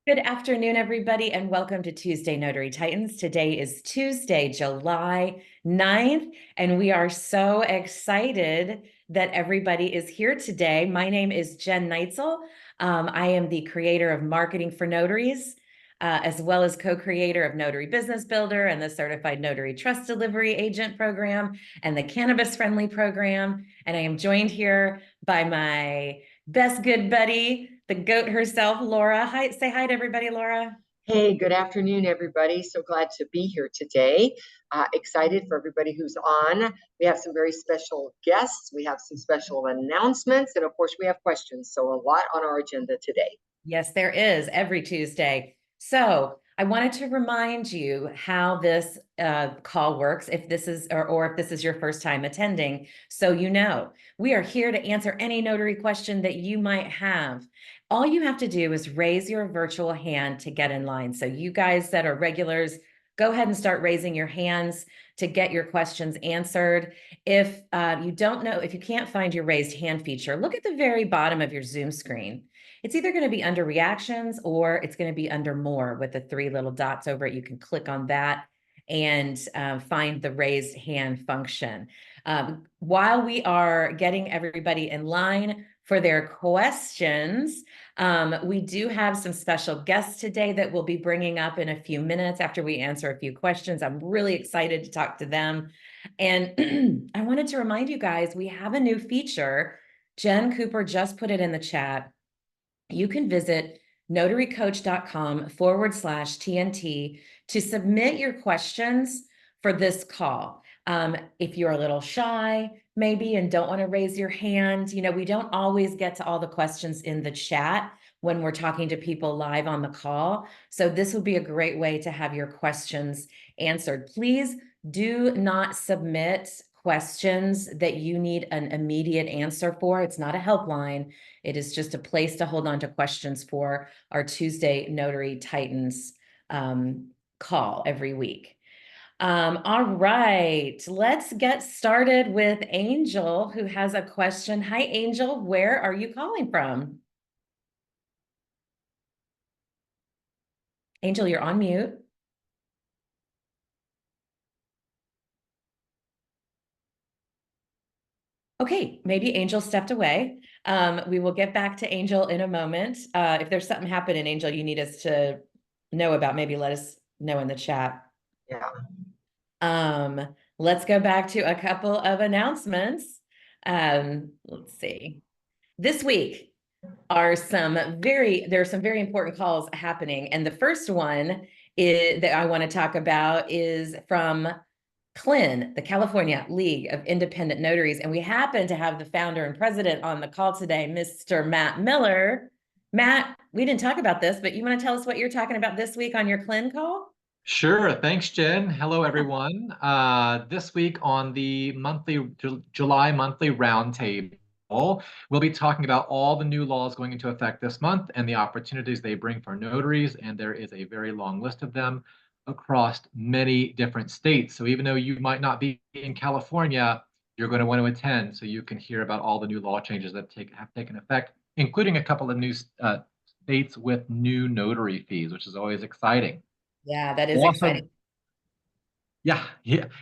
Good afternoon, everybody, and welcome to Tuesday Notary Titans. Today is Tuesday, July 9th, and we are so excited that everybody is here today. My name is Jen Neitzel. I am the creator of Marketing for Notaries, as well as co-creator of Notary Business Builder and the Certified Notary Trust Delivery Agent Program and the Cannabis Friendly Program. And I am joined here by my best good buddy, the goat herself, Laura. Hi, say hi to everybody, Laura. Hey, good afternoon, everybody. So glad to be here today. Excited for everybody who's on. We have some very special guests. We have some special announcements. And of course, we have questions. So a lot on our agenda today. Yes, there is every Tuesday. So I wanted to remind you how this call works if this is, or if this is your first time attending. So you know, we are here to answer any notary question that you might have. All you have to do is raise your virtual hand to get in line. So you guys that are regulars, go ahead and start raising your hands to get your questions answered. If you don't know, if you can't find your raised hand feature, look at the very bottom of your Zoom screen. It's either going to be under reactions or it's going to be under more with the three little dots over it. You can click on that and find the raised hand function. While we are getting everybody in line for their questions, we do have some special guests today that we'll be bringing up in a few minutes after we answer a few questions. I'm really excited to talk to them. And I wanted to remind you guys, we have a new feature. Jen Cooper just put it in the chat. You can visit notarycoach.com/TNT to submit your questions for this call. If you're a little shy, maybe, and don't want to raise your hand, we don't always get to all the questions in the chat when we're talking to people live on the call. So this would be a great way to have your questions answered. Please do not submit questions that you need an immediate answer for. It's not a helpline. It is just a place to hold on to questions for our Tuesday Notary Titans call every week. All right, let's get started with Angel, who has a question. Hi, Angel. Where are you calling from? Angel, you're on mute. Okay, maybe Angel stepped away. We will get back to Angel in a moment. If there's something happening, Angel, you need us to know about, maybe let us know in the chat. Yeah. Let's go back to a couple of announcements. Let's see. This week there are some very important calls happening. And the first one that I want to talk about is from CLIN, the California League of Independent Notaries. And we happen to have the founder and president on the call today, Mr. Matt Miller. Matt, we didn't talk about this, but you want to tell us what you're talking about this week on your CLIN call? Sure. Thanks, Jen. Hello, everyone. This week on the July monthly roundtable, we'll be talking about all the new laws going into effect this month and the opportunities they bring for notaries. And there is a very long list of them across many different states. So even though you might not be in California, you're going to want to attend so you can hear about all the new law changes that have taken effect, including a couple of new states with new notary fees, which is always exciting. Yeah, that is Also, exciting. yeah.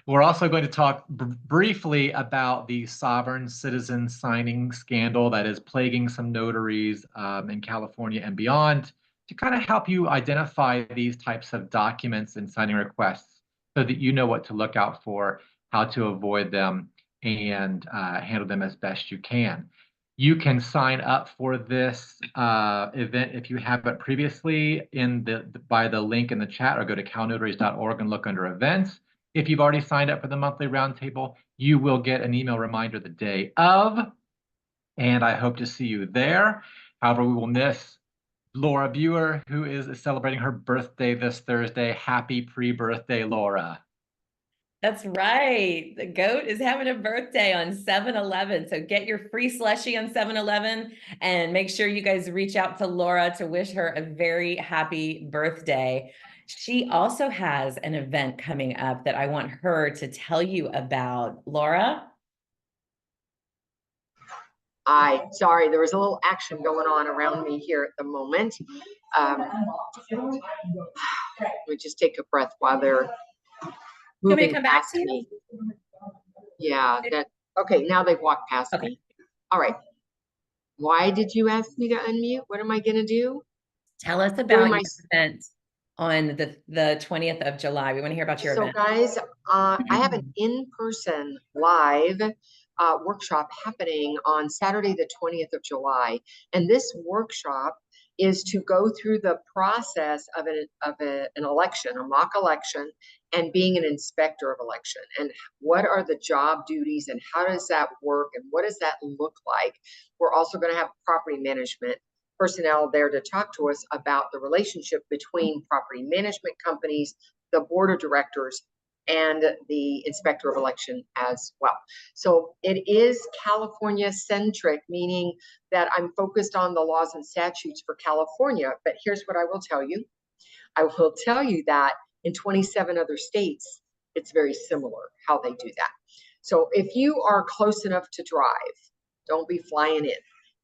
We're also going to talk briefly about the sovereign citizen signing scandal that is plaguing some notaries in California and beyond, to kind of help you identify these types of documents and signing requests so that you know what to look out for, how to avoid them, and handle them as best you can. You can sign up for this event if you haven't previously by the link in the chat, or go to calnotaries.org and look under events. If you've already signed up for the monthly roundtable, you will get an email reminder the day of, and I hope to see you there. However, we will miss Laura Biewer, who is celebrating her birthday this Thursday. Happy pre-birthday, Laura. That's right. The goat is having a birthday on 7/11. So get your free slushie on 7/11 and make sure you guys reach out to Laura to wish her a very happy birthday. She also has an event coming up that I want her to tell you about. Laura? Aye. Sorry, there was a little action going on around me here at the moment. Let me just take a breath while they're You want me to moving come back past to you? me. Yeah, okay, now they've walked past Okay. me. All right. Why did you ask me to unmute? What am I gonna do? Tell us Who about am your I? event on the 20th of July. We want to hear about your So event. guys, I have an in-person live workshop happening on Saturday, the 20th of July. And this workshop is to go through the process of an election, a mock election, and being an inspector of election. And what are the job duties and how does that work and what does that look like? We're also going to have property management personnel there to talk to us about the relationship between property management companies, the board of directors, and the inspector of election as well. So it is California centric, meaning that I'm focused on the laws and statutes for California. But here's what I will tell you. I will tell you that in 27 other states, it's very similar how they do that. So if you are close enough to drive, don't be flying in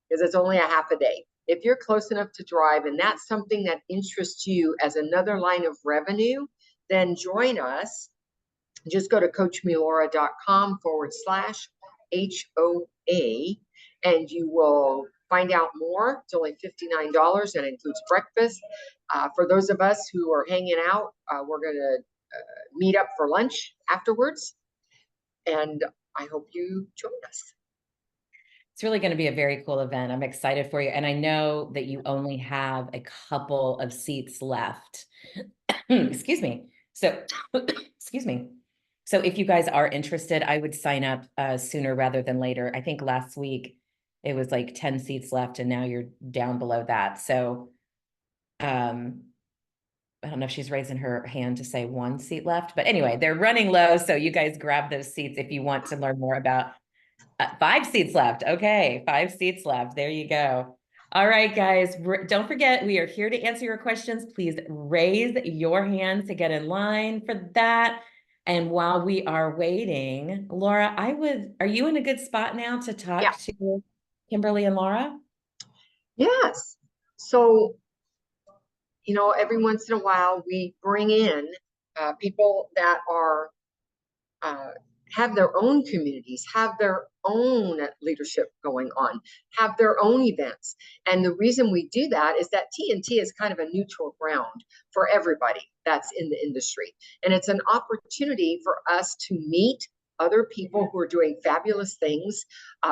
because it's only a half a day. If you're close enough to drive and that's something that interests you as another line of revenue, then join us. Just go to coachmilora.com/HOA and you will find out more. It's only $59 and includes breakfast. For those of us who are hanging out, we're going to meet up for lunch afterwards. And I hope you join us. It's really going to be a very cool event. I'm excited for you. And I know that you only have a couple of seats left. Excuse me. So, excuse me. So if you guys are interested, I would sign up sooner rather than later. I think last week it was like 10 seats left and now you're down below that. So, I don't know if she's raising her hand to say 1 seat left, but anyway, they're running low. So you guys grab those seats if you want to learn more about 5 seats left. Okay, 5 seats left. There you go. All right, guys, don't forget, we are here to answer your questions. Please raise your hands to get in line for that. And while we are waiting, Laura, are you in a good spot now to talk to Kimberly and Laura? Yes. So, every once in a while we bring in people that are have their own communities, have their own leadership going on, have their own events. And the reason we do that is that TNT is kind of a neutral ground for everybody that's in the industry. And it's an opportunity for us to meet other people who are doing fabulous things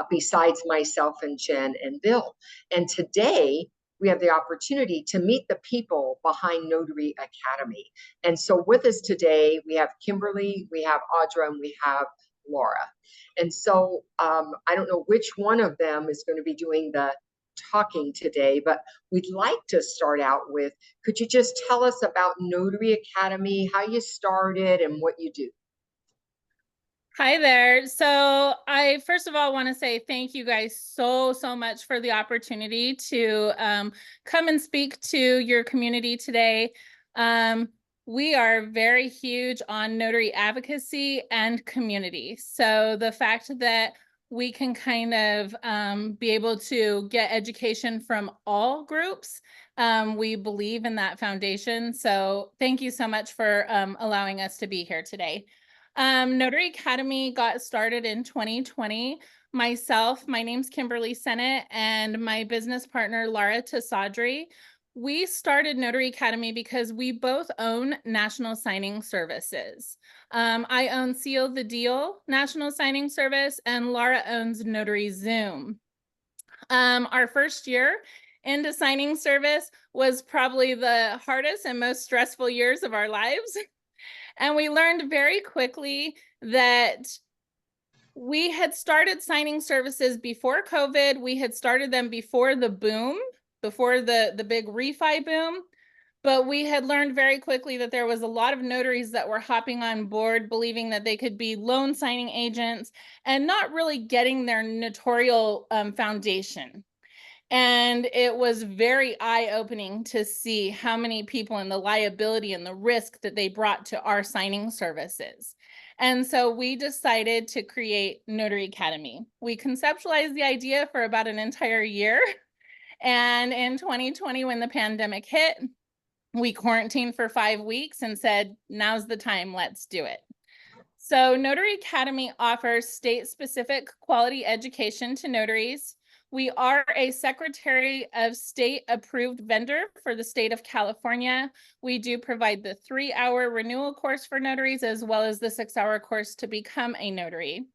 besides myself and Jen and Bill. And today, we have the opportunity to meet the people behind Notary Academy. And so with us today, we have Kimberly, we have Audra, and we have Laura. And so I don't know which one of them is going to be doing the talking today, but we'd like to start out with, could you just tell us about Notary Academy, how you started and what you do? Hi there. So I first of all want to say thank you guys so much for the opportunity to come and speak to your community today. We are very huge on notary advocacy and community. So the fact that we can kind of be able to get education from all groups, we believe in that foundation. So thank you so much for allowing us to be here today. Notary Academy got started in 2020. My name's Kimberly Sennett, and my business partner, Laura Tasadri. We started Notary Academy because we both own National Signing Services. I own Seal the Deal National Signing Service, and Laura owns Notary Zoom. Our first year into signing service was probably the hardest and most stressful years of our lives. And we learned very quickly that we had started signing services before COVID. We had started them before the boom, before the big refi boom. But we had learned very quickly that there was a lot of notaries that were hopping on board, believing that they could be loan signing agents and not really getting their notarial foundation. And it was very eye-opening to see how many people and the liability and the risk that they brought to our signing services. And so we decided to create Notary Academy. We conceptualized the idea for about an entire year. And in 2020, when the pandemic hit, we quarantined for 5 weeks and said, now's the time, let's do it. So Notary Academy offers state-specific quality education to notaries. We are a Secretary of State approved vendor for the state of California. We do provide the 3-hour renewal course for notaries, as well as the 6-hour course to become a notary.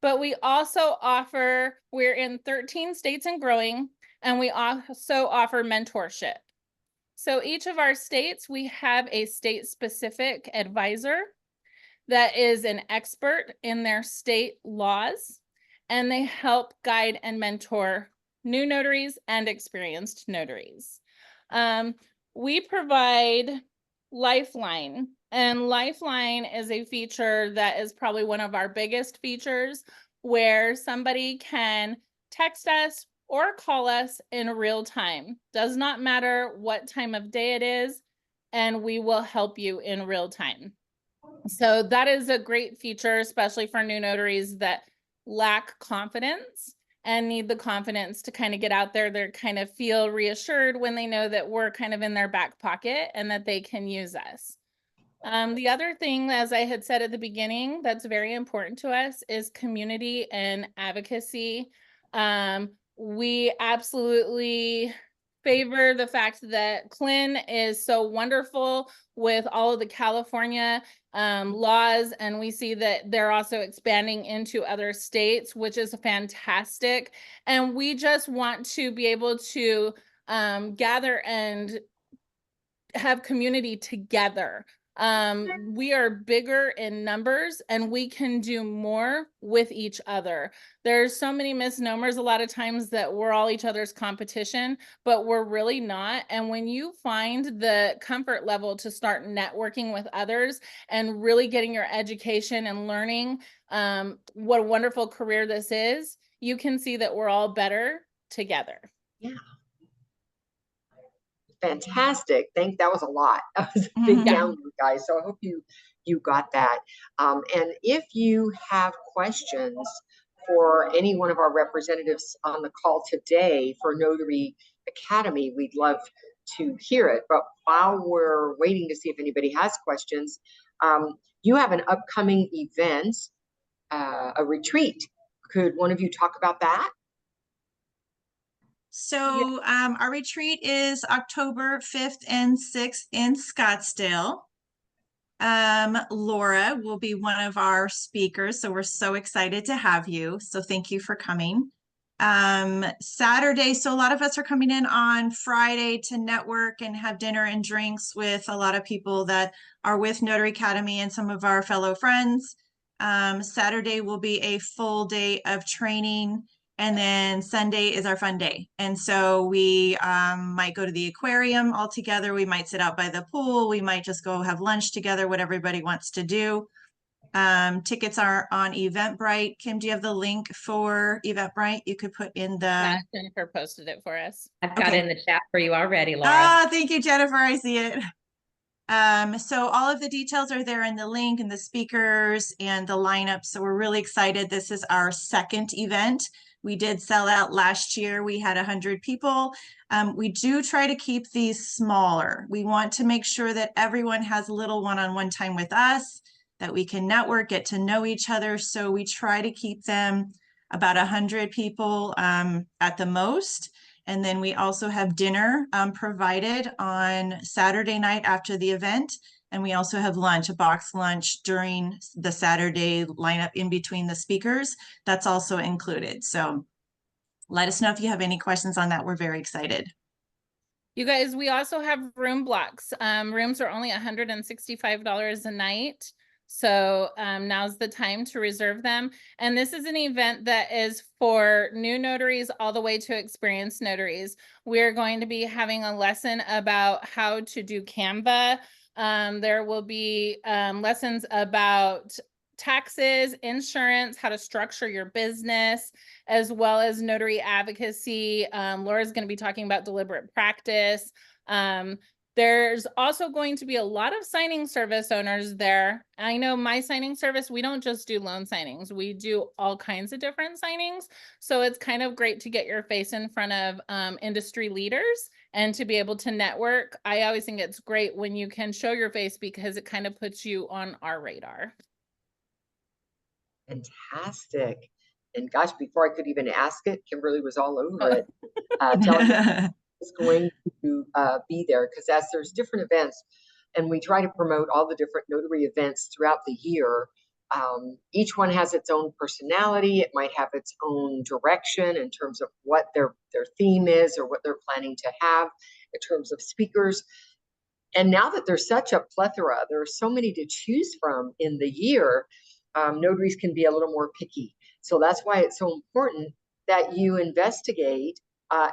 But we also offer, we're in 13 states and growing, and we also offer mentorship. So each of our states, we have a state-specific advisor that is an expert in their state laws, and they help guide and mentor new notaries and experienced notaries. We provide Lifeline, and Lifeline is a feature that is probably one of our biggest features, where somebody can text us or call us in real time. Does not matter what time of day it is, and we will help you in real time. So that is a great feature, especially for new notaries that lack confidence and need the confidence to kind of get out there. They kind of feel reassured when they know that we're kind of in their back pocket and that they can use us. The other thing, as I had said at the beginning, that's very important to us is community and advocacy. We absolutely favor the fact that Clin is so wonderful with all of the California laws, and we see that they're also expanding into other states, which is fantastic. And we just want to be able to gather and have community together. We are bigger in numbers and we can do more with each other. There's so many misnomers a lot of times that we're all each other's competition, but we're really not. And when you find the comfort level to start networking with others and really getting your education and learning what a wonderful career this is, you can see that we're all better together. Yeah. Fantastic. That was a lot. That was a big download, guys. So I hope you got that. And if you have questions for any one of our representatives on the call today for Notary Academy, we'd love to hear it. But while we're waiting to see if anybody has questions, you have an upcoming event, a retreat. Could one of you talk about that? So our retreat is October 5th and 6th in Scottsdale. Laura will be one of our speakers, so we're so excited to have you. So thank you for coming. Saturday, so a lot of us are coming in on Friday to network and have dinner and drinks with a lot of people that are with Notary Academy and some of our fellow friends. Saturday will be a full day of training. And then Sunday is our fun day. And so we might go to the aquarium all together. We might sit out by the pool. We might just go have lunch together, what everybody wants to do. Tickets are on Eventbrite. Kim, do you have the link for Eventbrite? You could put in the... Yeah, Jennifer posted it for us. I've got Okay. it in the chat for you already, Laura. Ah, thank you, Jennifer. I see it. So all of the details are there in the link and the speakers and the lineup. So we're really excited. This is our second event. We did sell out last year. We had 100 people. We do try to keep these smaller. We want to make sure that everyone has a little one-on-one time with us, that we can network, get to know each other. So we try to keep them about 100 people at the most. And then we also have dinner provided on Saturday night after the event. And we also have lunch, a box lunch during the Saturday lineup in between the speakers. That's also included. So let us know if you have any questions on that. We're very excited. You guys, we also have room blocks. Rooms are only $165 a night. So now's the time to reserve them. And this is an event that is for new notaries all the way to experienced notaries. We're going to be having a lesson about how to do Canva. There will be lessons about taxes, insurance, how to structure your business, as well as notary advocacy. Laura's going to be talking about deliberate practice. There's also going to be a lot of signing service owners there. I know my signing service, we don't just do loan signings. We do all kinds of different signings. So it's kind of great to get your face in front of industry leaders and to be able to network. I always think it's great when you can show your face because it kind of puts you on our radar. Fantastic. And gosh, before I could even ask it, Kimberly was all over it, telling me is going to be there, because as there's different events and we try to promote all the different notary events throughout the year, each one has its own personality. It might have its own direction in terms of what their theme is or what they're planning to have in terms of speakers. And now that there's such a plethora, there are so many to choose from in the year, notaries can be a little more picky. So that's why it's so important that you investigate.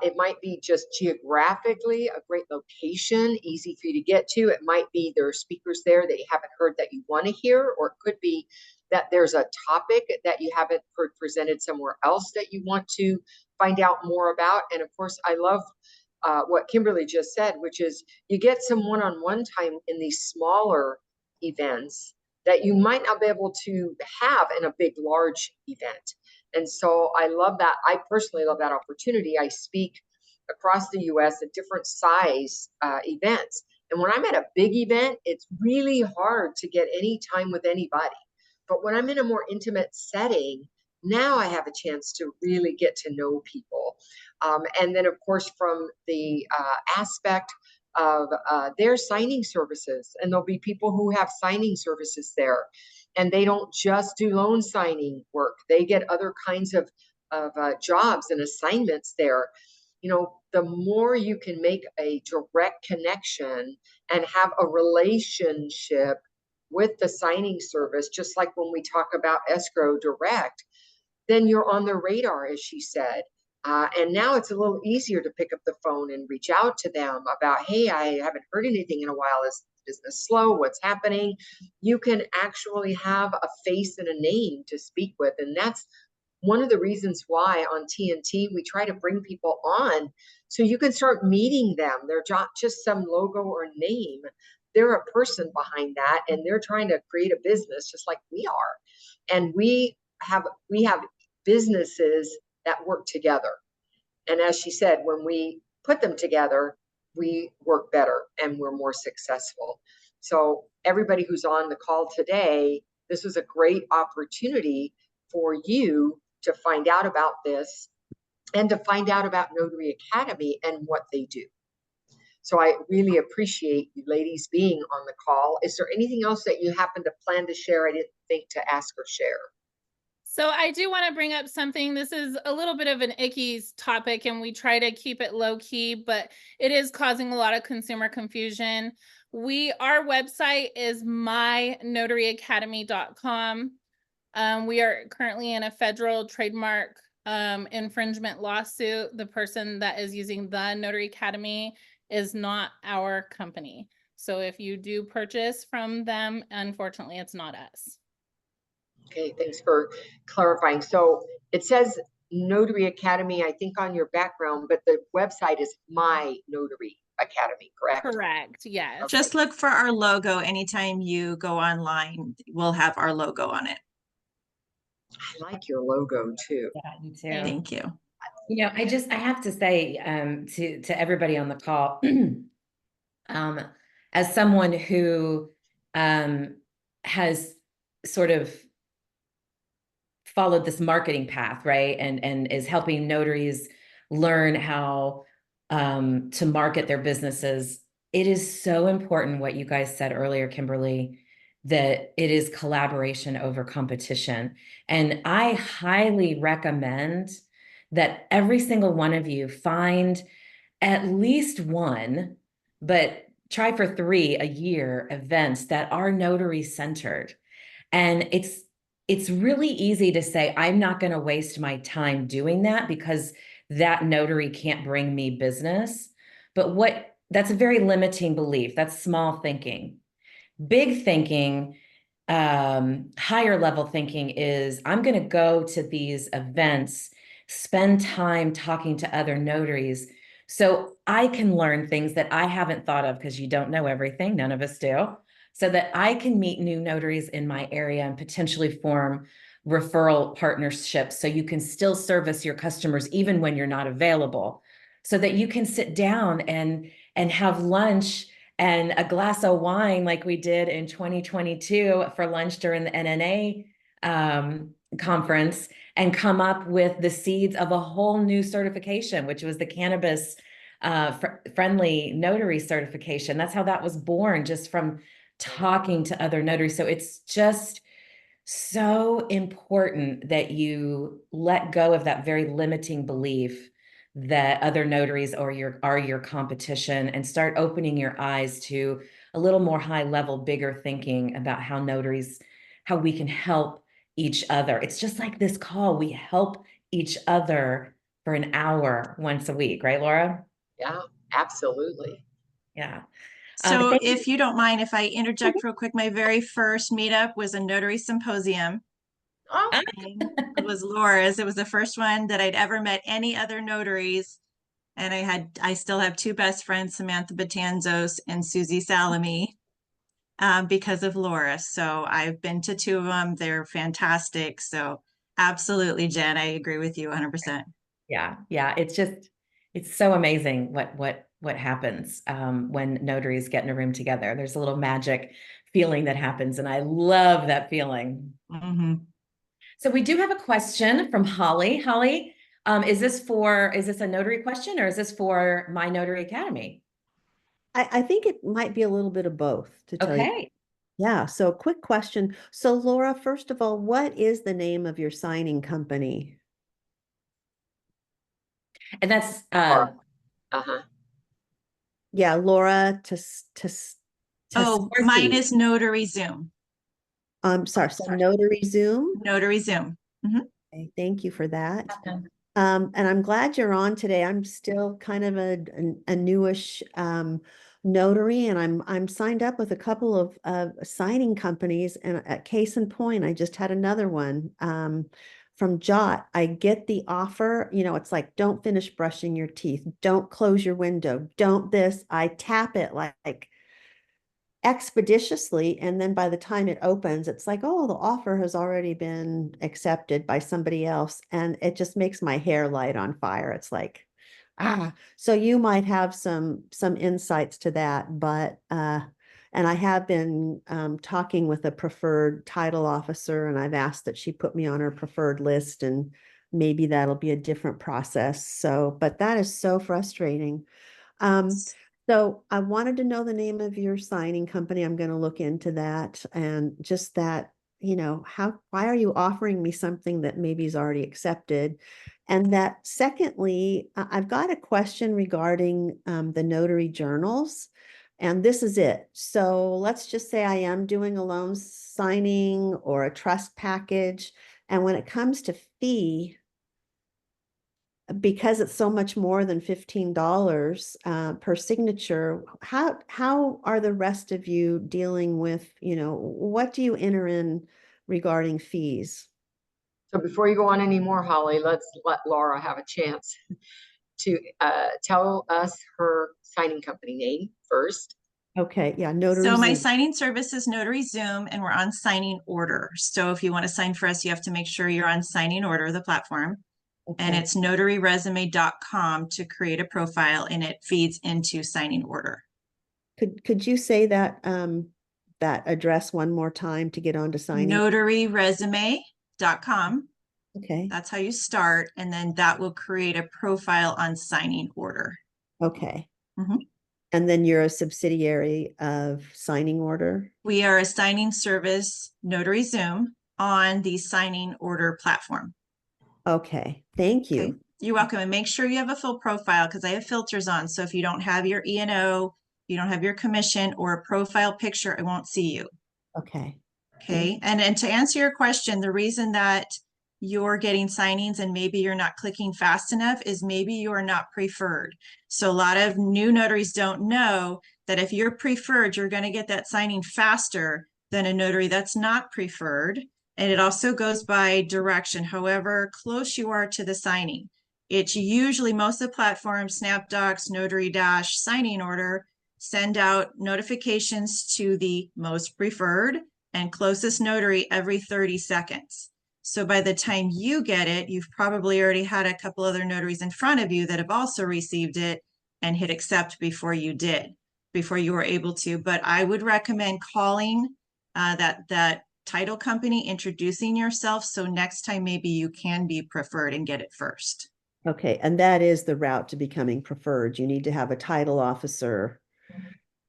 It might be just geographically a great location, easy for you to get to. It might be there are speakers there that you haven't heard that you want to hear, or it could be that there's a topic that you haven't heard presented somewhere else that you want to find out more about. And of course, I love what Kimberly just said, which is you get some one-on-one time in these smaller events that you might not be able to have in a big, large event. And so I love that. I personally love that opportunity. I speak across the US at different size events. And when I'm at a big event, it's really hard to get any time with anybody. But when I'm in a more intimate setting, now I have a chance to really get to know people. And then, of course, from the aspect of their signing services, and there'll be people who have signing services there, and they don't just do loan signing work. They get other kinds of jobs and assignments there. You know, the more you can make a direct connection and have a relationship with the signing service, just like when we talk about escrow direct, then you're on the radar, as she said. And now it's a little easier to pick up the phone and reach out to them about, hey, I haven't heard anything in a while. Is business slow? What's happening? You can actually have a face and a name to speak with. And that's one of the reasons why on TNT, we try to bring people on so you can start meeting them. They're not just some logo or name. They're a person behind that, and they're trying to create a business just like we are. And we have businesses that work together. And as she said, when we put them together, we work better and we're more successful. So everybody who's on the call today, this was a great opportunity for you to find out about this and to find out about Notary Academy and what they do. So I really appreciate you ladies being on the call. Is there anything else that you happen to plan to share I didn't think to ask or share? So I do want to bring up something. This is a little bit of an icky topic, and we try to keep it low key, but it is causing a lot of consumer confusion. Our website is mynotaryacademy.com. We are currently in a federal trademark infringement lawsuit. The person that is using the Notary Academy is not our company. So if you do purchase from them, unfortunately, it's not us. Okay, thanks for clarifying. So it says Notary Academy, I think, on your background, but the website is My Notary Academy, correct? Correct, yes. Okay. Just look for our logo anytime you go online. We'll have our logo on it. I like your logo too. Yeah, me too. Thank you. You know, I have to say to everybody on the call, as someone who has sort of followed this marketing path, right, and is helping notaries learn how to market their businesses, it is so important what you guys said earlier, Kimberly, that it is collaboration over competition. And I highly recommend that every single one of you find at least one, but try for 3 a year events that are notary centered. And it's really easy to say, I'm not going to waste my time doing that because that notary can't bring me business. But that's a very limiting belief. That's small thinking. Big thinking, higher level thinking is, I'm going to go to these events, spend time talking to other notaries. So I can learn things that I haven't thought of, because you don't know everything. None of us do. So that I can meet new notaries in my area and potentially form referral partnerships, so you can still service your customers even when you're not available, so that you can sit down and have lunch and a glass of wine like we did in 2022 for lunch during the NNA conference, and come up with the seeds of a whole new certification, which was the cannabis friendly notary certification. That's how that was born, just from talking to other notaries. So it's just so important that you let go of that very limiting belief that other notaries are your competition, and start opening your eyes to a little more high level, bigger thinking about how we can help each other. It's just like this call. We help each other for an hour once a week, right, Laura? Yeah, absolutely. Yeah. So Thank if you don't mind, if I interject real quick, my very first meetup was a notary symposium. Oh, It was Laura's. It was the first one that I'd ever met any other notaries. And I still have two best friends, Samantha Batanzos and Susie Salami, because of Laura. So I've been to two of them. They're fantastic. So absolutely, Jen, I agree with you 100%. Yeah, yeah. It's so amazing what happens when notaries get in a room together. There's a little magic feeling that happens, and I love that feeling. Mm-hmm. So we do have a question from Holly. Holly, is this a notary question, or is this for My Notary Academy? I think it might be a little bit of both, to tell you. Okay. Yeah, so quick question. So Laura, first of all, what is the name of your signing company? And that's uh-huh. Yeah, Laura Oh, Tescorsi. mine is Notary Zoom. Sorry, so Sorry. Notary Zoom. Notary Zoom. Mhm. Okay, thank you for that. Awesome. And I'm glad you're on today. I'm still kind of a newish notary, and I'm signed up with a couple of signing companies. And at case in point, I just had another one from Jot. I get the offer, it's like, don't finish brushing your teeth, don't close your window, don't this. I tap it like expeditiously, and then by the time it opens, it's like, oh, the offer has already been accepted by somebody else, and it just makes my hair light on fire. It's like, so you might have some insights to that, but and I have been talking with a preferred title officer, and I've asked that she put me on her preferred list, and maybe that'll be a different process. So, but that is so frustrating. So I wanted to know the name of your signing company. I'm going to look into that, and just that, why are you offering me something that maybe is already accepted? And that secondly, I've got a question regarding the notary journals, and this is it. So let's just say I am doing a loan signing or a trust package. And when it comes to fee, because it's so much more than $15 per signature, how are the rest of you dealing with, what do you enter in regarding fees? So before you go on anymore, Holly, let's let Laura have a chance to tell us her signing company name first. Okay, yeah, Notary So my Zoom. signing service is Notary Zoom, and we're on signing order. So if you want to sign for us, you have to make sure you're on signing order, the platform. And Okay. it's notaryresume.com to create a profile, and it feeds into signing order. Could you say that that address one more time to get on to signing? Notaryresume.com. Okay. That's how you start, and then that will create a profile on signing order. Okay. Mhm. And then you're a subsidiary of signing order? We are a signing service, Notary Zoom, on the signing order platform. Okay, thank you. Okay. You're welcome. And make sure you have a full profile, because I have filters on. So if you don't have your E&O, you don't have your commission or a profile picture, I won't see you. Okay. Okay. And to answer your question, the reason that you're getting signings and maybe you're not clicking fast enough is maybe you are not preferred. So a lot of new notaries don't know that if you're preferred, you're going to get that signing faster than a notary that's not preferred. And it also goes by direction, however close you are to the signing. It's usually most of the platforms, SnapDocs, Notary Dash, Signing Order, send out notifications to the most preferred and closest notary every 30 seconds. So by the time you get it, you've probably already had a couple other notaries in front of you that have also received it and hit accept before you were able to. But I would recommend calling that title company, introducing yourself. So next time, maybe you can be preferred and get it first. Okay, and that is the route to becoming preferred. You need to have a title officer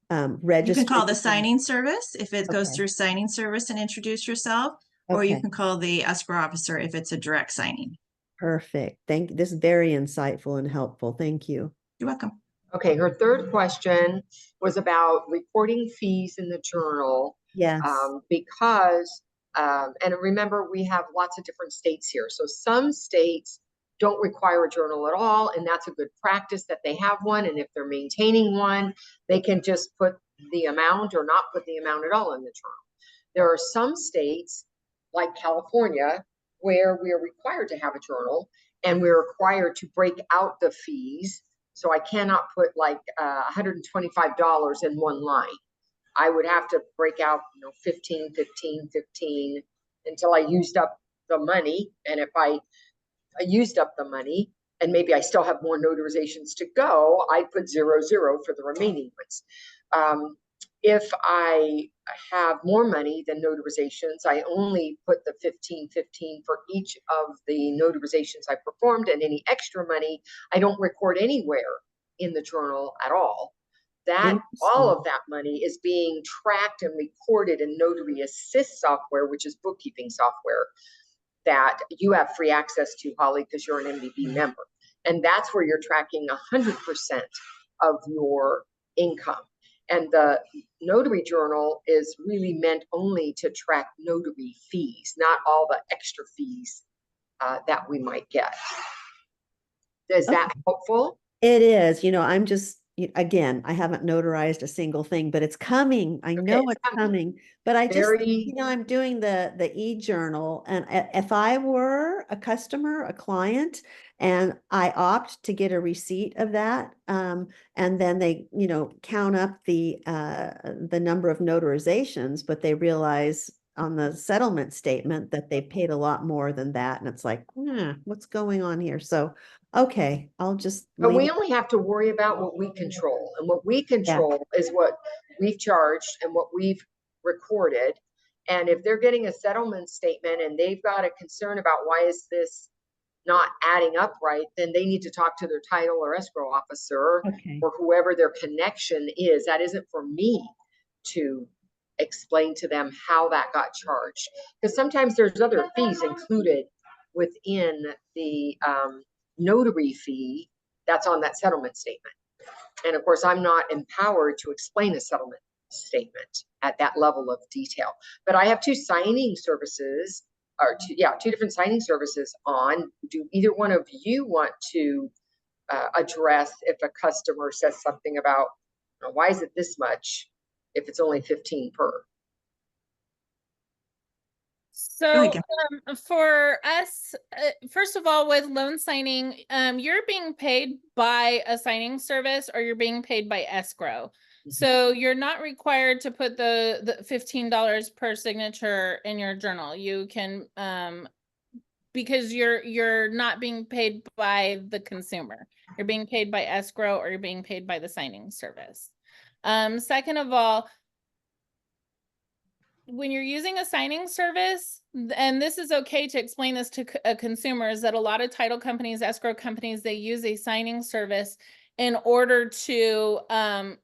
You registered. can call the signing service if it goes Okay. through signing service and introduce yourself, or you Okay, can call the escrow officer if it's a direct signing. perfect. This is very insightful and helpful. Thank you. You're welcome. Okay, her third question was about recording fees in the journal. Yes. And remember, we have lots of different states here. So some states don't require a journal at all, and that's a good practice that they have one. And if they're maintaining one, they can just put the amount or not put the amount at all in the journal. There are some states, like California, where we are required to have a journal, and we're required to break out the fees. So I cannot put like $125 in one line. I would have to break out, 15, 15, 15 until I used up the money. And if I used up the money and maybe I still have more notarizations to go, I put 0, 0 for the remaining ones. If I have more money than notarizations, I only put the 15, 15 for each of the notarizations I performed, and any extra money I don't record anywhere in the journal at all. All of that money is being tracked and recorded in Notary Assist software, which is bookkeeping software that you have free access to, Holly, because you're an MBB member. And that's where you're tracking 100% of your income. And the notary journal is really meant only to track notary fees, not all the extra fees that we might get. Is that helpful? It is. I'm just, again, I haven't notarized a single thing, but it's coming. I know it's coming. But I just, I'm doing the e-journal, and if I were a customer, a client, and I opt to get a receipt of that, and then they, count up the number of notarizations, but they realize on the settlement statement that they paid a lot more than that, and it's like, what's going on here? So, okay, I'll just. But we only have to worry about what we control, and what we control is what we've charged and what we've recorded. And if they're getting a settlement statement and they've got a concern about why is this not adding up right, then they need to talk to their title or escrow officer or whoever their connection is. That isn't for me to explain to them how that got charged, because sometimes there's other fees included within the notary fee that's on that settlement statement. And of course, I'm not empowered to explain a settlement statement at that level of detail. But I have two signing services, or two different signing services on. Do either one of you want to address if a customer says something about, why is it this much if it's only 15 per? So for us, first of all, with loan signing, you're being paid by a signing service or you're being paid by escrow. So you're not required to put the $15 per signature in your journal. You can, because you're not being paid by the consumer. You're being paid by escrow or you're being paid by the signing service. Second of all, when you're using a signing service, and this is okay to explain this to consumers, that a lot of title companies, escrow companies, they use a signing service in order to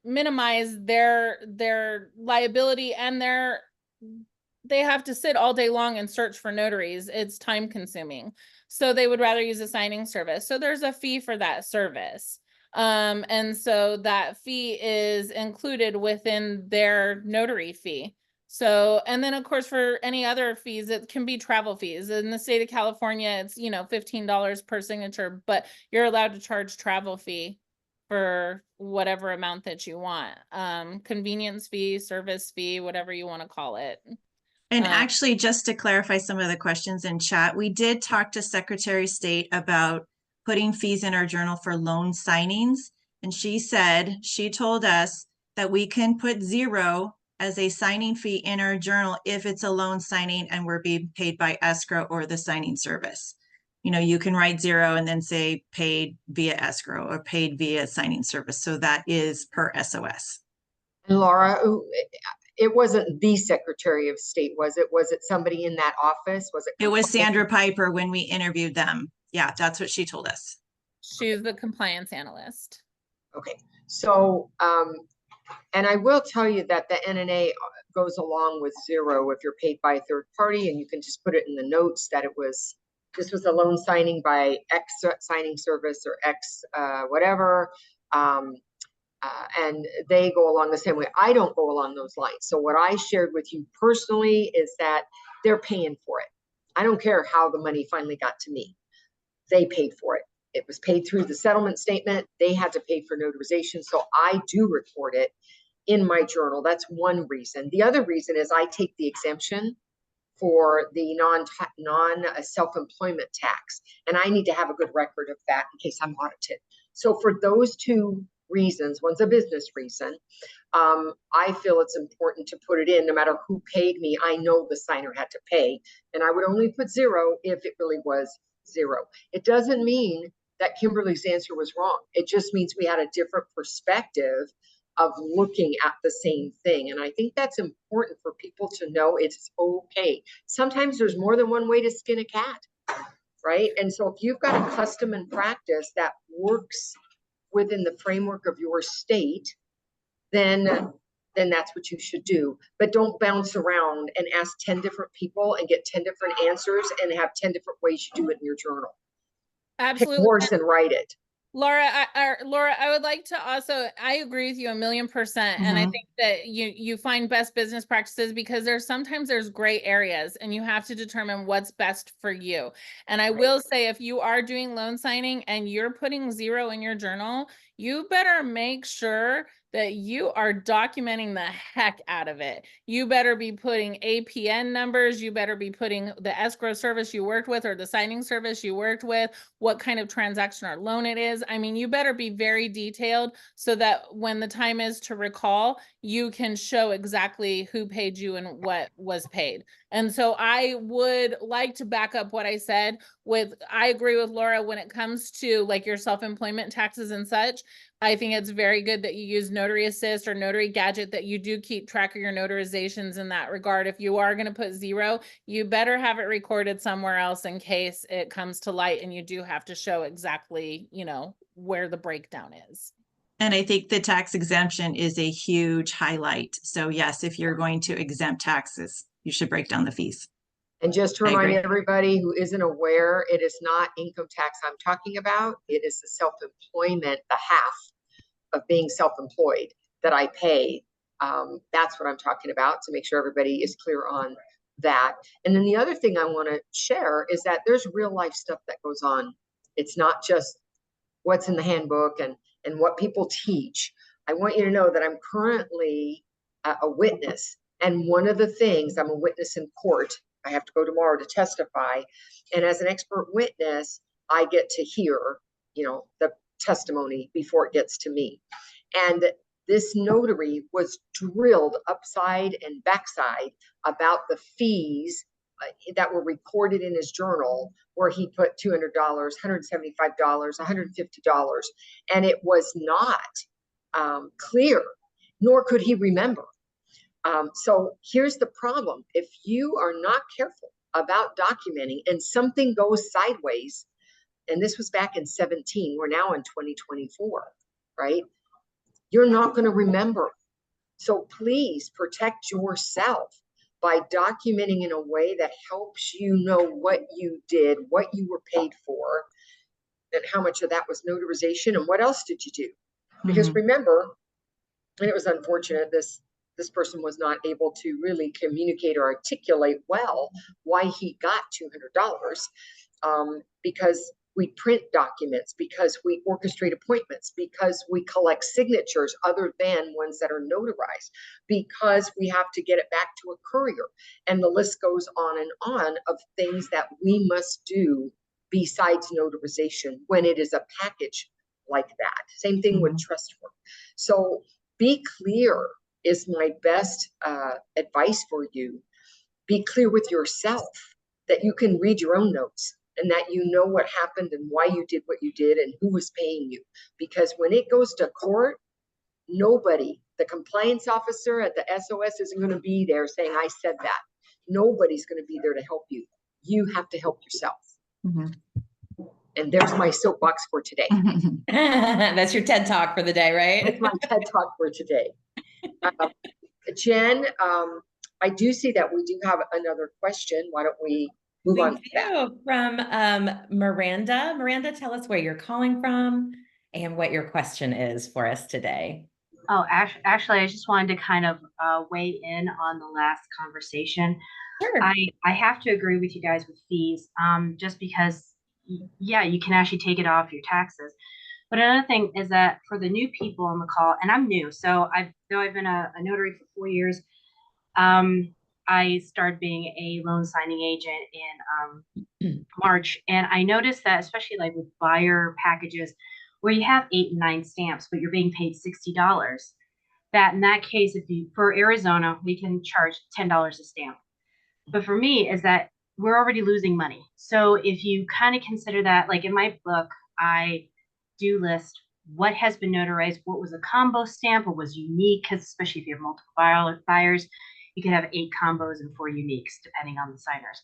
minimize their liability, and they have to sit all day long and search for notaries. It's time consuming. So they would rather use a signing service. So there's a fee for that service. And so that fee is included within their notary fee. So, and then of course, for any other fees, it can be travel fees. In the state of California, it's, $15 per signature, but you're allowed to charge travel fee for whatever amount that you want. Convenience fee, service fee, whatever you want to call it. And actually, just to clarify some of the questions in chat, we did talk to Secretary of State about putting fees in our journal for loan signings. And she told us that we can put 0 as a signing fee in our journal if it's a loan signing and we're being paid by escrow or the signing service. You know, you can write 0 and then say paid via escrow or paid via signing service. So that is per SOS. And Laura, it wasn't the Secretary of State, was it? Was it somebody in that office? Was it? It was Sandra Piper when we interviewed them. Yeah, that's what she told us. She's the compliance analyst. Okay, so, and I will tell you that the NNA goes along with 0 if you're paid by a third party, and you can just put it in the notes that this was a loan signing by X signing service or X whatever. And they go along the same way. I don't go along those lines. So what I shared with you personally is that they're paying for it. I don't care how the money finally got to me. They paid for it. It was paid through the settlement statement. They had to pay for notarization. So I do record it in my journal. That's one reason. The other reason is I take the exemption for the non-self-employment tax. And I need to have a good record of that in case I'm audited. So for those 2 reasons, one's a business reason, I feel it's important to put it in. No matter who paid me, I know the signer had to pay, and I would only put 0 if it really was 0. It doesn't mean that Kimberly's answer was wrong. It just means we had a different perspective of looking at the same thing. And I think that's important for people to know. It's okay. Sometimes there's more than one way to skin a cat, right? And so if you've got a custom and practice that works within the framework of your state, then that's what you should do. But don't bounce around and ask 10 different people and get 10 different answers and have 10 different ways you do it in your journal. Absolutely. Pick yours and write it. Laura, I would like to also, I agree with you 1,000,000%. And I think that you find best business practices because sometimes there's gray areas and you have to determine what's best for you. And I will say, if you are doing loan signing and you're putting 0 in your journal, you better make sure that you are documenting the heck out of it. You better be putting APN numbers. You better be putting the escrow service you worked with or the signing service you worked with, what kind of transaction or loan it is. I mean, you better be very detailed so that when the time is to recall, you can show exactly who paid you and what was paid. And so I would like to back up what I said with, I agree with Laura when it comes to like your self-employment taxes and such. I think it's very good that you use Notary Assist or Notary Gadget, that you do keep track of your notarizations in that regard. If you are going to put 0, you better have it recorded somewhere else in case it comes to light and you do have to show exactly, you know, where the breakdown is. And I think the tax exemption is a huge highlight. So yes, if you're going to exempt taxes, you should break down the fees. And just to remind everybody who isn't aware, it is not income tax I'm talking about. It is the self-employment, the half of being self-employed that I pay. That's what I'm talking about, to make sure everybody is clear on that. And then the other thing I want to share is that there's real life stuff that goes on. It's not just what's in the handbook and what people teach. I want you to know that I'm currently a witness. And one of the things, I'm a witness in court. I have to go tomorrow to testify. And as an expert witness, I get to hear, you know, the testimony before it gets to me. And this notary was drilled upside and backside about the fees that were recorded in his journal, where he put $200, $175, $150, and it was not clear, nor could he remember. So here's the problem. If you are not careful about documenting and something goes sideways, and this was back in 17, we're now in 2024, right? You're not going to remember. So please protect yourself by documenting in a way that helps you know what you did, what you were paid for, and how much of that was notarization, and what else did you do? Because remember, and it was unfortunate, this person was not able to really communicate or articulate well why he got $200, because we print documents, because we orchestrate appointments, because we collect signatures other than ones that are notarized, because we have to get it back to a courier. And the list goes on and on of things that we must do besides notarization when it is a package like that. Same thing with trust work. So be clear is my best advice for you. Be clear with yourself that you can read your own notes and that you know what happened and why you did what you did and who was paying you. Because when it goes to court, nobody, the compliance officer at the SOS isn't going to be there saying, I said that. Nobody's going to be there to help you. You have to help yourself. And there's my soapbox for today. That's your TED Talk for the day, right? That's my TED Talk for today. Jen, I do see that we do have another question. Why don't we move on to that? From Miranda. Miranda, tell us where you're calling from and what your question is for us today. Oh, actually, I just wanted to kind of weigh in on the last conversation. Sure. I have to agree with you guys with fees, just because, yeah, you can actually take it off your taxes. But another thing is that for the new people on the call, and I'm new, so I've been a notary for 4 years. I started being a loan signing agent in March, and I noticed that especially like with buyer packages where you have 8 and 9 stamps, but you're being paid $60. That in that case, if you for Arizona, we can charge $10 a stamp. But for me, is that we're already losing money. So if you kind of consider that, like in my book, I do list what has been notarized, what was a combo stamp, what was unique, because especially if you have multiple buyers, you can have 8 combos and 4 uniques depending on the signers.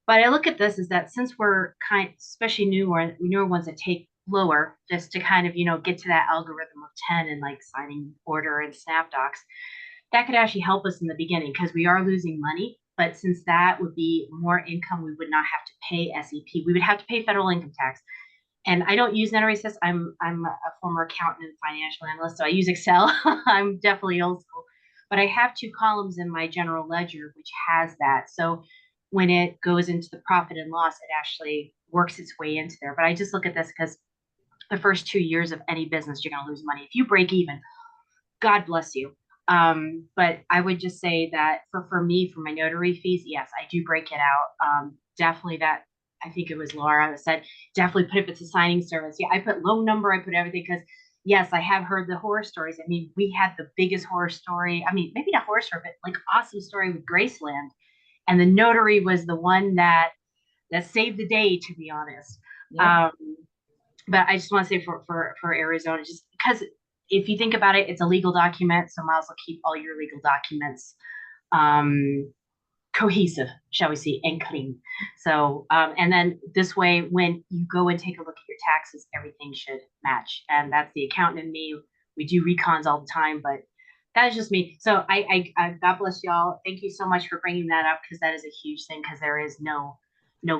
But I look at this is that since we're especially newer ones that take lower, just to kind of, get to that algorithm of 10 and like signing order and SnapDocs, that could actually help us in the beginning because we are losing money. But since that would be more income, we would not have to pay SEP. We would have to pay federal income tax. And I don't use Notary Assist. I'm a former accountant and financial analyst, so I use Excel. I'm definitely old school. But I have 2 columns in my general ledger, which has that. So when it goes into the profit and loss, it actually works its way into there. But I just look at this because the first 2 years of any business, you're going to lose money. If you break even, God bless you. But I would just say that for me, for my notary fees, yes, I do break it out. Definitely that, I think it was Laura that said, definitely put if it's a signing service. Yeah, I put loan number, I put everything because yes, I have heard the horror stories. I mean, we had the biggest horror story. I mean, maybe not horror story, but like awesome story with Graceland. And the notary was the one that saved the day, to be honest. Yep. But I just want to say for Arizona, just because if you think about it, it's a legal document, so might as well keep all your legal documents cohesive, shall we say, and clean. So, and then this way, when you go and take a look at your taxes, everything should match. And that's the accountant and me. We do recons all the time, but that is just me. So I God bless y'all. Thank you so much for bringing that up because that is a huge thing because there is no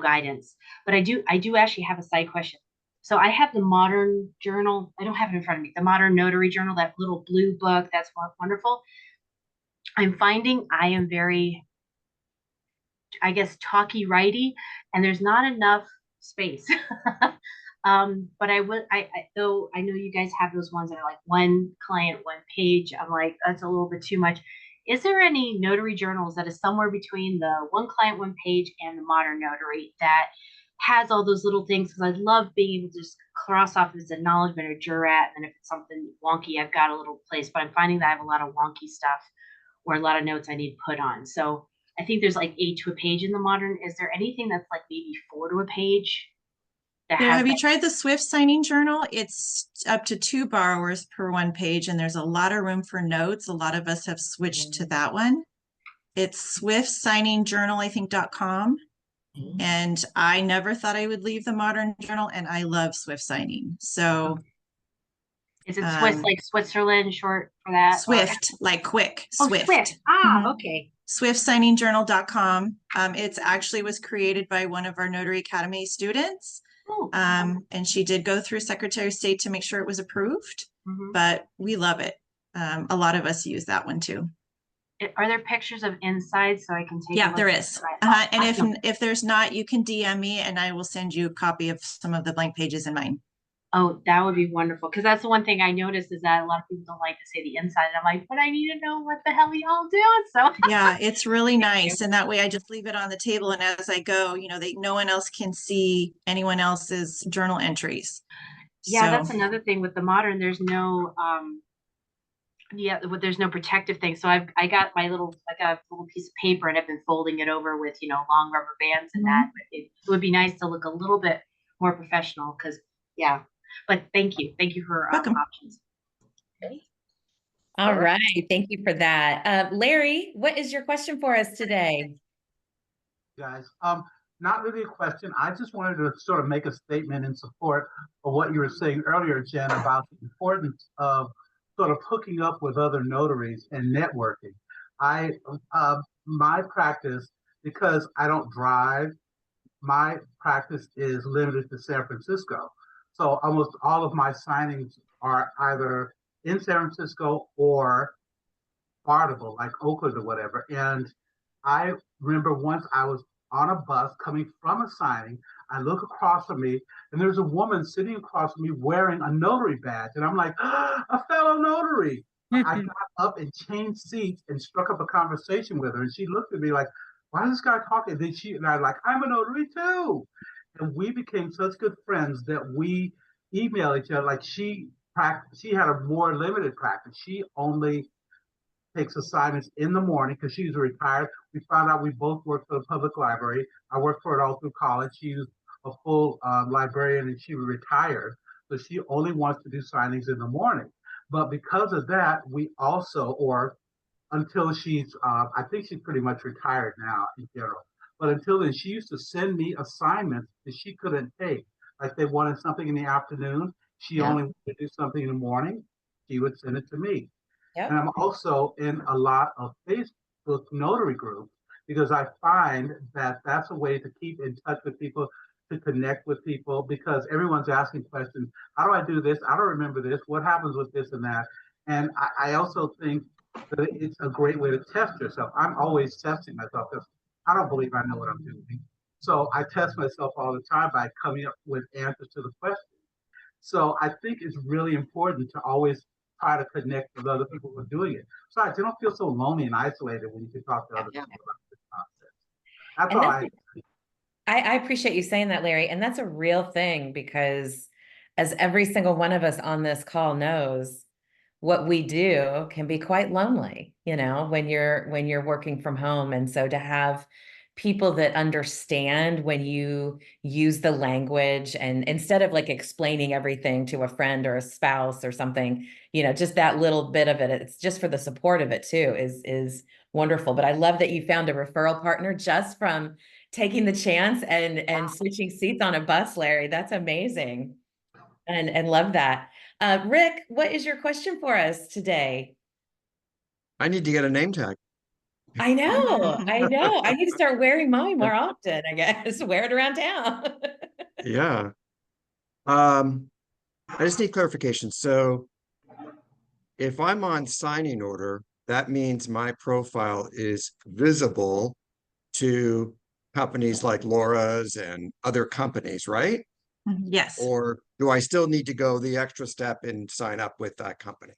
guidance. But I do actually have a side question. So I have the Modern Journal. I don't have it in front of me. The Modern Notary Journal, that little blue book. That's wonderful. I'm finding I am very, I guess, talky righty, and there's not enough space. But though I know you guys have those ones that are like 1 client, 1 page. I'm like, that's a little bit too much. Is there any notary journals that is somewhere between the 1 client, 1 page and the Modern Notary that has all those little things? Because I love being able to just cross off as acknowledgement or jurat, and if it's something wonky, I've got a little place. But I'm finding that I have a lot of wonky stuff or a lot of notes I need put on. So I think there's like 8 to a page in the Modern. Is there anything that's like maybe 4 to a page? Have you tried the Swift signing journal? It's up to 2 borrowers per 1 page, and there's a lot of room for notes. A lot of us have switched to that one. It's SwiftSigningJournal, I think, .com. And I never thought I would leave the Modern Journal, and I love Swift signing. So is it Swiss like Switzerland short for that? Swift, like quick. Oh, Swift. Swift. Okay. SwiftSigningJournal.com. It actually was created by one of our Notary Academy students. And she did go through Secretary of State to make sure it was approved, but we love it. A lot of us use that one too. Are there pictures of inside so I can take a look? There is. And if there's not, you can DM me and I will send you a copy of some of the blank pages in mine. Oh, that would be wonderful. Because that's the one thing I noticed is that a lot of people don't like to say the inside. And I'm like, but I need to know what the hell y'all doing. So Yeah, it's really nice. And that way I just leave it on the table. And as I go, no one else can see anyone else's journal entries. yeah, So, that's another thing with the modern. There's no there's no protective thing. So I got a little piece of paper and I've been folding it over with, long rubber bands and that. But it would be nice to look a little bit more professional because yeah. But thank you. Thank you for welcome. options. All right. Thank you for that. Larry, what is your question for us today? Guys, not really a question. I just wanted to sort of make a statement in support of what you were saying earlier, Jen, about the importance of sort of hooking up with other notaries and networking. My practice, because I don't drive, my practice is limited to San Francisco. So almost all of my signings are either in San Francisco or Bartable, like Oakland or whatever. And I remember once I was on a bus coming from a signing. I look across from me, and there's a woman sitting across from me wearing a notary badge. And I'm like, a fellow notary. I got up and changed seats and struck up a conversation with her. And she looked at me like, why is this guy talking? And I like, I'm a notary too. And we became such good friends that we email each other. Like she had a more limited practice. She only takes assignments in the morning because she's retired. We found out we both worked for the public library. I worked for it all through college. She was a full librarian and she retired. So she only wants to do signings in the morning. But because of that, we also, or until she's, I think she's pretty much retired now in general. But until then, she used to send me assignments that she couldn't take. Like they wanted something in the afternoon. She only wanted to do something in the morning. She would send it to me. Yep. And I'm also in a lot of Facebook notary groups because I find that that's a way to keep in touch with people, to connect with people, because everyone's asking questions. How do I do this? I don't remember this. What happens with this and that? And I also think that it's a great way to test yourself. I'm always testing myself because I don't believe I know what I'm doing. So I test myself all the time by coming up with answers to the questions. So I think it's really important to always try to connect with other people who are doing it. So you don't feel so lonely and isolated when you can talk to other people about this concept. That's all I appreciate you saying that, Larry. And that's a real thing because as every single one of us on this call knows, what we do can be quite lonely, when you're working from home. And so to have people that understand when you use the language and instead of like explaining everything to a friend or a spouse or something, just that little bit of it, it's just for the support of it too, is wonderful. But I love that you found a referral partner just from taking the chance and switching seats on a bus, Larry. That's amazing. And love that. Rick, what is your question for us today? I need to get a name tag. I know. I need to start wearing mine more often, I guess. Wear it around town. Yeah. I just need clarification. So if I'm on signing order, that means my profile is visible to companies like Laura's and other companies, right? Yes. Or do I still need to go the extra step and sign up with that company?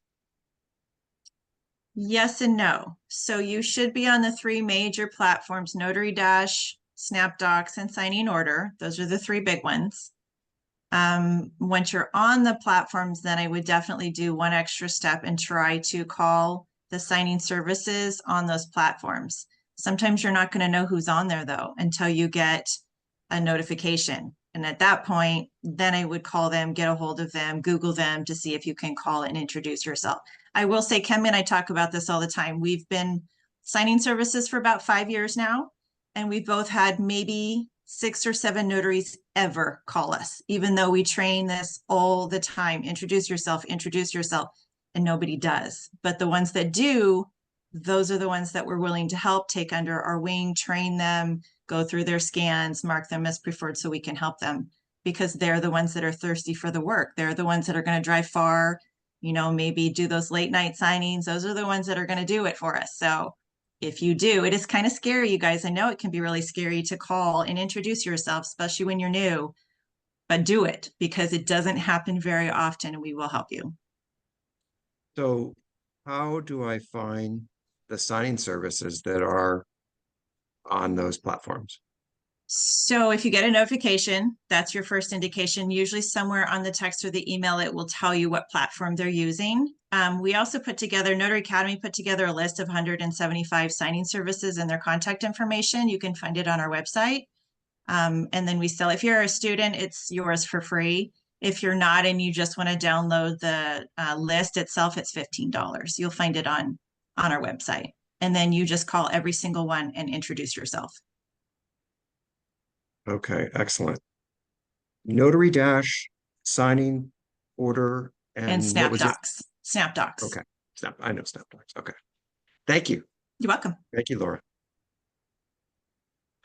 Yes and no. So you should be on the three major platforms, Notary Dash, SnapDocs, and Signing Order. Those are the three big ones. Once you're on the platforms, then I would definitely do one extra step and try to call the signing services on those platforms. Sometimes you're not going to know who's on there though, until you get a notification. And at that point, then I would call them, get a hold of them, Google them to see if you can call and introduce yourself. I will say, Kemi and I talk about this all the time. We've been signing services for about 5 years now, and we've both had maybe 6 or 7 notaries ever call us, even though we train this all the time. Introduce yourself, and nobody does. But the ones that do, those are the ones that we're willing to help, take under our wing, train them, go through their scans, mark them as preferred so we can help them, because they're the ones that are thirsty for the work. They're the ones that are going to drive far, maybe do those late night signings. Those are the ones that are going to do it for us. So if you do, it is kind of scary, you guys. I know it can be really scary to call and introduce yourself, especially when you're new. but do it because it doesn't happen very often and we will help you. So how do I find the signing services that are on those platforms? So if you get a notification, that's your first indication. Usually somewhere on the text or the email, it will tell you what platform they're using. We also put together, Notary Academy put together a list of 175 signing services and their contact information. You can find it on our website. And then we sell, if you're a student, it's yours for free. If you're not and you just want to download the list itself, it's $15. You'll find it on our website. And then you just call every single one and introduce yourself. Okay, excellent. Notary dash signing order And and what was it? SnapDocs. SnapDocs. Okay, I know SnapDocs. Okay. Thank you. You're welcome. Thank you, Laura.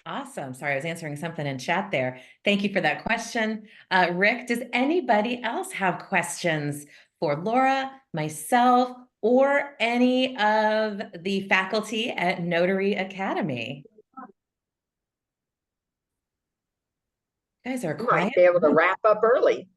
Awesome. Sorry, I was answering something in chat there. Thank you for that question. Rick, does anybody else have questions for Laura, myself, or any of the faculty at Notary Academy? You guys are You quiet. might be able to wrap up early.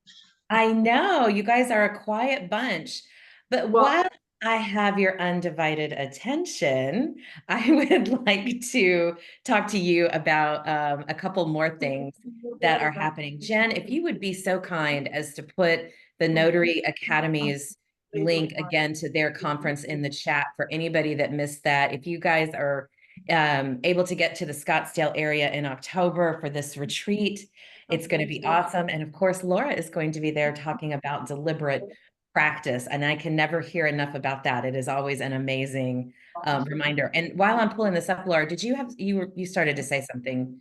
I know you guys are a quiet bunch, but Well- while I have your undivided attention, I would like to talk to you about a couple more things that are happening. Jen, if you would be so kind as to put the Notary Academy's link again to their conference in the chat for anybody that missed that. If you guys are able to get to the Scottsdale area in October for this retreat, it's going to be awesome. And of course, Laura is going to be there talking about deliberate practice. And I can never hear enough about that. It is always an amazing reminder. And while I'm pulling this up, Laura, did you have, you started to say something?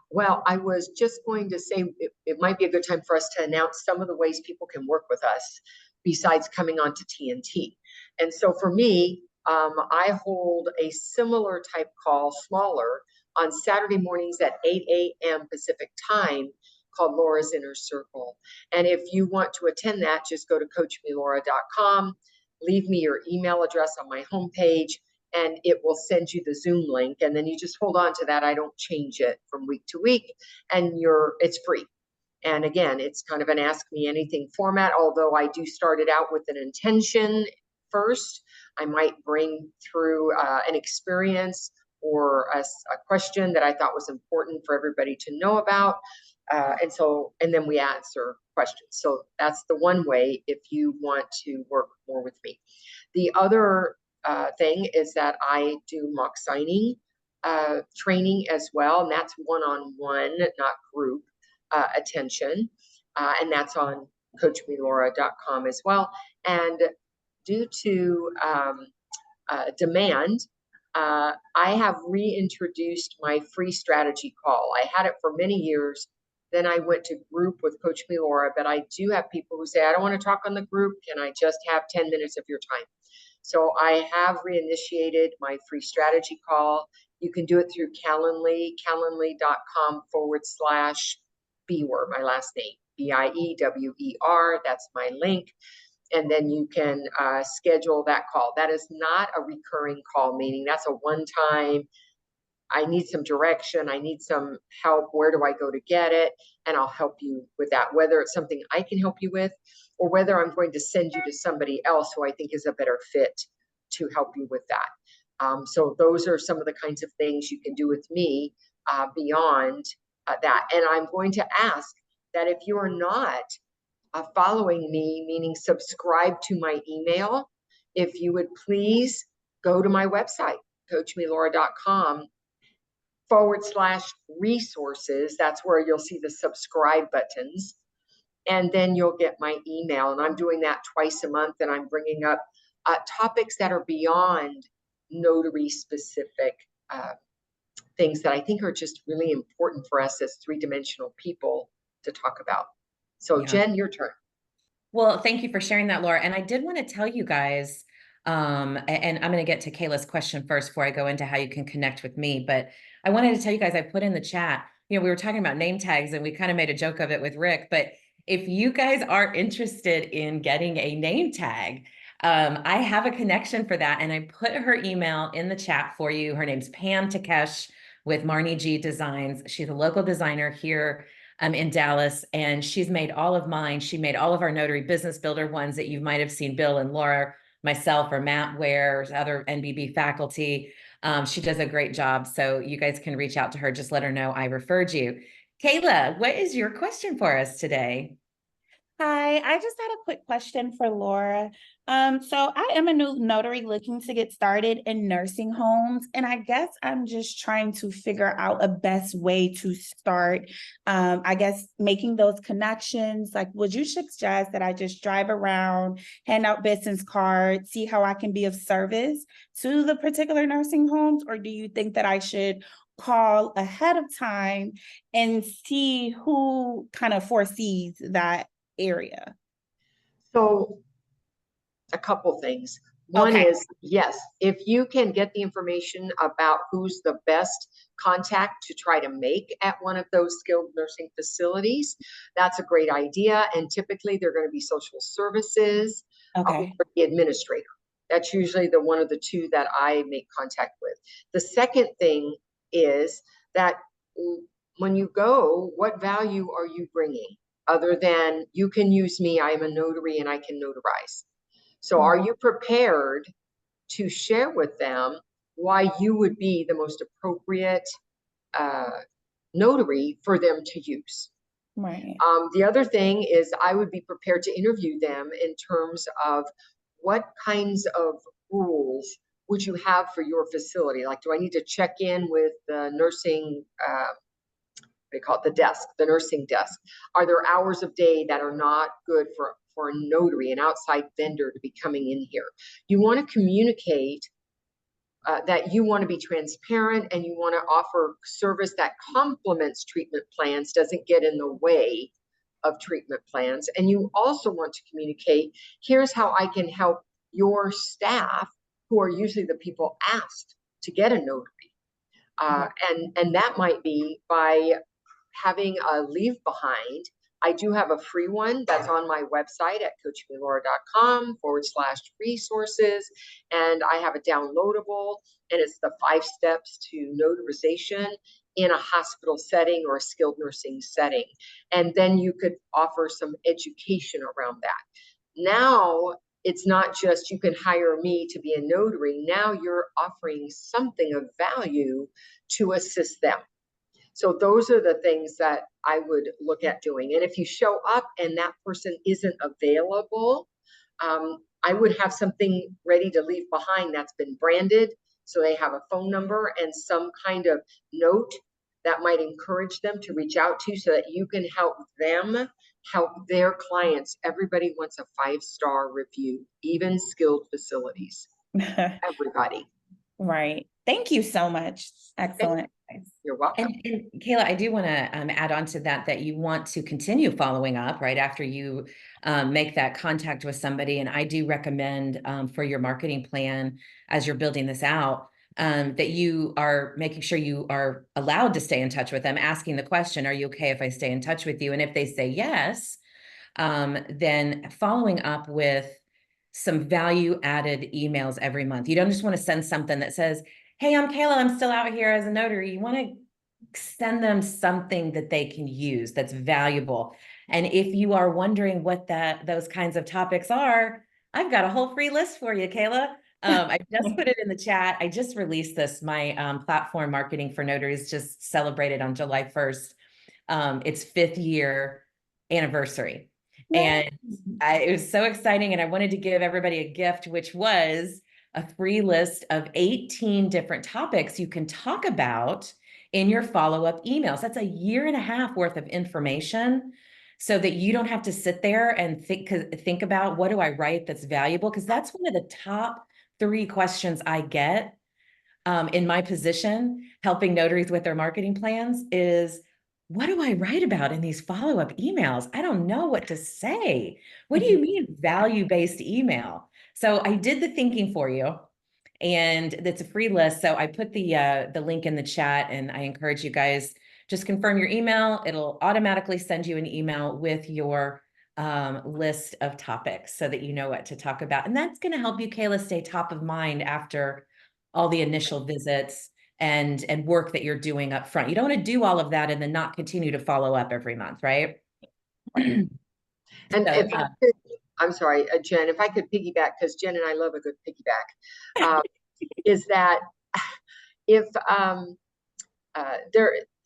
Well, I was just going to say it might be a good time for us to announce some of the ways people can work with us besides coming on to TNT. And so for me, I hold a similar type call, smaller, on Saturday mornings at 8 a.m. Pacific time called Laura's Inner Circle. And if you want to attend that, just go to coachmelaura.com, leave me your email address on my homepage, and it will send you the Zoom link. And then you just hold on to that. I don't change it from week to week, and it's free. And again, it's kind of an ask me anything format, although I do start it out with an intention first. I might bring through an experience or a question that I thought was important for everybody to know about. And then we answer questions. So that's the one way if you want to work more with me. The other thing is that I do mock signing training as well, and that's one-on-one, not group attention, and that's on coachmelaura.com as well. And due to demand, I have reintroduced my free strategy call. I had it for many years. Then I went to group with Coach Me Laura, but I do have people who say, I don't want to talk on the group. Can I just have 10 minutes of your time? So I have reinitiated my free strategy call. You can do it through Calendly, calendly.com/Biewer, my last name, Biewer. That's my link. And then you can schedule that call. That is not a recurring call, meaning that's a one-time, I need some direction, I need some help, where do I go to get it? And I'll help you with that, whether it's something I can help you with, or whether I'm going to send you to somebody else who I think is a better fit to help you with that. So those are some of the kinds of things you can do with me beyond that. And I'm going to ask that if you are not following me, meaning subscribe to my email, if you would please go to my website, coachmelaura.com/resources. That's where you'll see the subscribe buttons. And then you'll get my email. And I'm doing that twice a month. And I'm bringing up topics that are beyond notary specific things that I think are just really important for us as three-dimensional people to talk about. So Yeah. Jen, your turn. Well, thank you for sharing that, Laura. And I did want to tell you guys, and I'm going to get to Kayla's question first before I go into how you can connect with me. But I wanted to tell you guys, I put in the chat, we were talking about name tags and we kind of made a joke of it with Rick. But if you guys are interested in getting a name tag, I have a connection for that. And I put her email in the chat for you. Her name's Pam Takesh with Marnie G Designs. She's a local designer here in Dallas, and she's made all of mine. She made all of our Notary Business Builder ones that you might have seen Bill and Laura, myself, or Matt wear, or other NBB faculty. She does a great job. So you guys can reach out to her. Just let her know I referred you. Kayla, what is your question for us today? Hi, I just had a quick question for Laura. So I am a new notary looking to get started in nursing homes, and I guess I'm just trying to figure out a best way to start. I guess making those connections. Like, would you suggest that I just drive around, hand out business cards, see how I can be of service to the particular nursing homes, or do you think that I should call ahead of time and see who kind of foresees that area? So a couple things. One Okay. is, yes, if you can get the information about who's the best contact to try to make at one of those skilled nursing facilities, that's a great idea. And typically they're going to be social services Okay. or the administrator. That's usually the one of the two that I make contact with. The second thing is that when you go, what value are you bringing? Other than you can use me, I am a notary and I can notarize. So are you prepared to share with them why you would be the most appropriate notary for them to use? Right. The other thing is I would be prepared to interview them in terms of what kinds of rules would you have for your facility? Like, do I need to check in with the nursing they call it the desk, the nursing desk? Are there hours of day that are not good for a notary, an outside vendor, to be coming in here? You want to communicate that you want to be transparent and you want to offer service that complements treatment plans, doesn't get in the way of treatment plans. And you also want to communicate, here's how I can help your staff, who are usually the people asked to get a notary. And that might be by having a leave behind. I do have a free one that's on my website at coachmelaura.com/resources. And I have a downloadable, and it's the 5 steps to notarization in a hospital setting or a skilled nursing setting. And then you could offer some education around that. Now, it's not just you can hire me to be a notary. Now you're offering something of value to assist them. So those are the things that I would look at doing. And if you show up and that person isn't available, I would have something ready to leave behind that's been branded. So they have a phone number and some kind of note that might encourage them to reach out to, so that you can help them help their clients. Everybody wants a 5-star review, even skilled facilities, everybody. Right. Thank you so much. Excellent. You're welcome. And Kayla, I do want to add on to that, that you want to continue following up right after you make that contact with somebody. And I do recommend for your marketing plan, as you're building this out, that you are making sure you are allowed to stay in touch with them, asking the question, are you okay if I stay in touch with you? And if they say yes, then following up with some value added emails every month. You don't just want to send something that says, hey, I'm Kayla, I'm still out here as a notary. You want to send them something that they can use that's valuable. And if you are wondering what those kinds of topics are, I've got a whole free list for you, Kayla. I just put it in the chat. I just released this. My platform, Marketing for Notaries, just celebrated on July 1st. Its 5th year anniversary. And it was so exciting. And I wanted to give everybody a gift, which was a free list of 18 different topics you can talk about in your follow-up emails. That's a 1.5 years worth of information, so that you don't have to sit there and think about, what do I write that's valuable? Because that's one of the top 3 questions I get in my position, helping notaries with their marketing plans, is, what do I write about in these follow-up emails? I don't know what to say. What do you mean value-based email? So I did the thinking for you, and it's a free list. So I put the link in the chat, and I encourage you guys, just confirm your email. It'll automatically send you an email with your list of topics, so that you know what to talk about. And that's going to help you, Kayla, stay top of mind after all the initial visits and work that you're doing up front. You don't want to do all of that and then not continue to follow up every month, right? And So, if I could, I'm sorry, Jen, if I could piggyback, because Jen and I love a good piggyback, is that if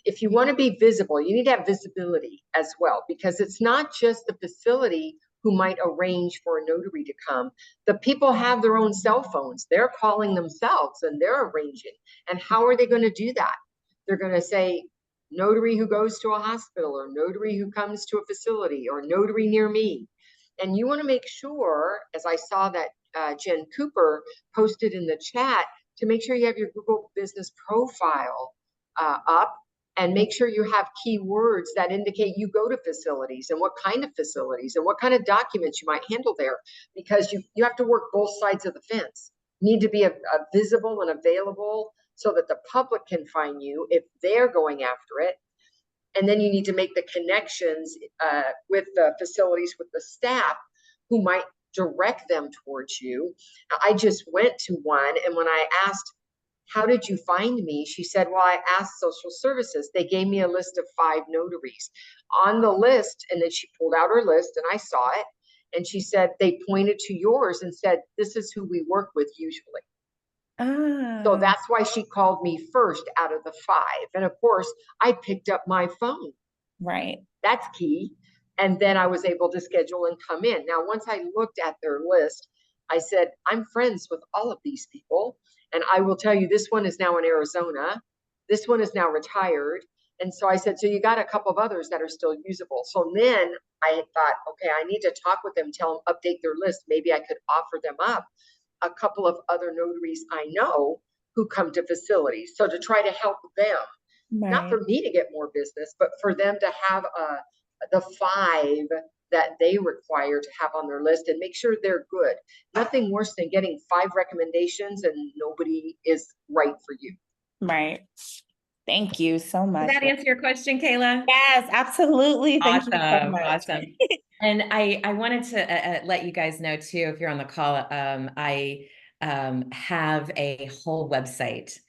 if you want to be visible, you need to have visibility as well, because it's not just the facility who might arrange for a notary to come. The people have their own cell phones. They're calling themselves and they're arranging. And how are they going to do that? They're going to say, notary who goes to a hospital, or notary who comes to a facility, or notary near me. And you want to make sure, as I saw that Jen Cooper posted in the chat, to make sure you have your Google business profile up, and make sure you have keywords that indicate you go to facilities and what kind of facilities and what kind of documents you might handle there, because you have to work both sides of the fence. You need to be visible and available so that the public can find you if they're going after it. And then you need to make the connections with the facilities, with the staff who might direct them towards you. I just went to one, and when I asked, how did you find me? She said, well, I asked social services. They gave me a list of 5 notaries on the list. And then she pulled out her list and I saw it. And she said, they pointed to yours and said, this is who we work with usually. So that's why she called me first out of the 5. And of course, I picked up my phone. Right. That's key. And then I was able to schedule and come in. Now, once I looked at their list, I said, I'm friends with all of these people. And I will tell you, this one is now in Arizona. This one is now retired. And so I said, so you got a couple of others that are still usable. So then I thought, okay, I need to talk with them, tell them, update their list. Maybe I could offer them up a couple of other notaries I know who come to facilities. So to try to help them, not for me to get more business, but for them to have the 5 that they require to have on their list and make sure they're good. Nothing worse than getting 5 recommendations and nobody is right for you. Right. Thank you so much. Did that answer your question, Kayla? Yes, absolutely. Thank you so much. Awesome. And I wanted to let you guys know too, if you're on the call, I have a whole website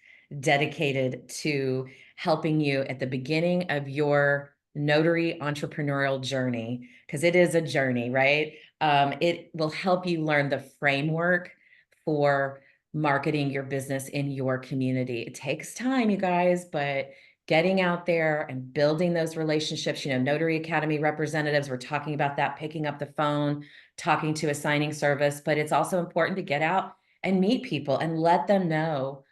dedicated to helping you at the beginning of your notary entrepreneurial journey, because it is a journey, right? It will help you learn the framework for marketing your business in your community. It takes time, you guys, but getting out there and building those relationships, Notary Academy representatives, we're talking about that, picking up the phone, talking to a signing service, but it's also important to get out and meet people and let them know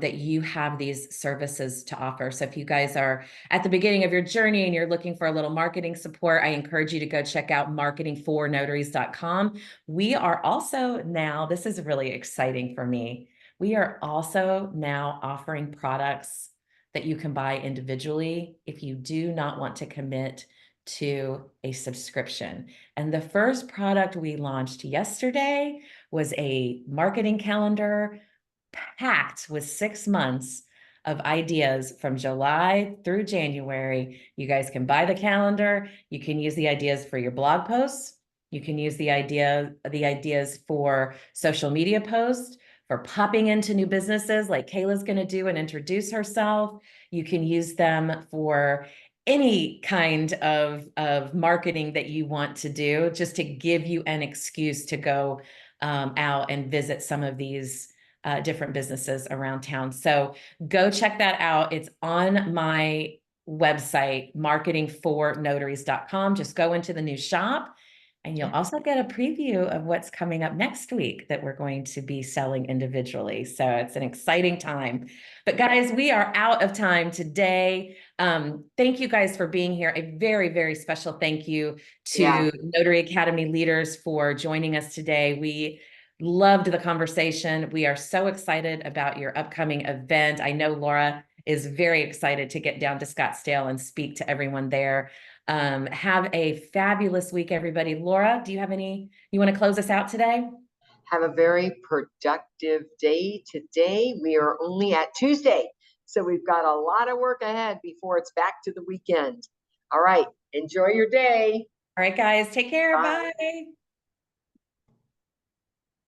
that you have these services to offer. So if you guys are at the beginning of your journey and you're looking for a little marketing support, I encourage you to go check out marketingfornotaries.com. We are also now, this is really exciting for me, we are also now offering products that you can buy individually if you do not want to commit to a subscription. And the first product we launched yesterday was a marketing calendar packed with 6 months of ideas from July through January. You guys can buy the calendar. You can use the ideas for your blog posts. You can use the ideas for social media posts, for popping into new businesses like Kayla's going to do and introduce herself. You can use them for any kind of marketing that you want to do, just to give you an excuse to go out and visit some of these different businesses around town. So go check that out. It's on my website, marketingfornotaries.com. Just go into the new shop. And you'll also get a preview of what's coming up next week that we're going to be selling individually. So it's an exciting time. But guys, we are out of time today. Thank you guys for being here. A very, very special thank you to Notary Academy leaders for joining us today. We loved the conversation. We are so excited about your upcoming event. I know Laura is very excited to get down to Scottsdale and speak to everyone there. Have a fabulous week, everybody. Laura, do you have you want to close us out today? Have a very productive day today. We are only at Tuesday, so we've got a lot of work ahead before it's back to the weekend. All right, enjoy your day. All right, guys, take care. Bye. Bye.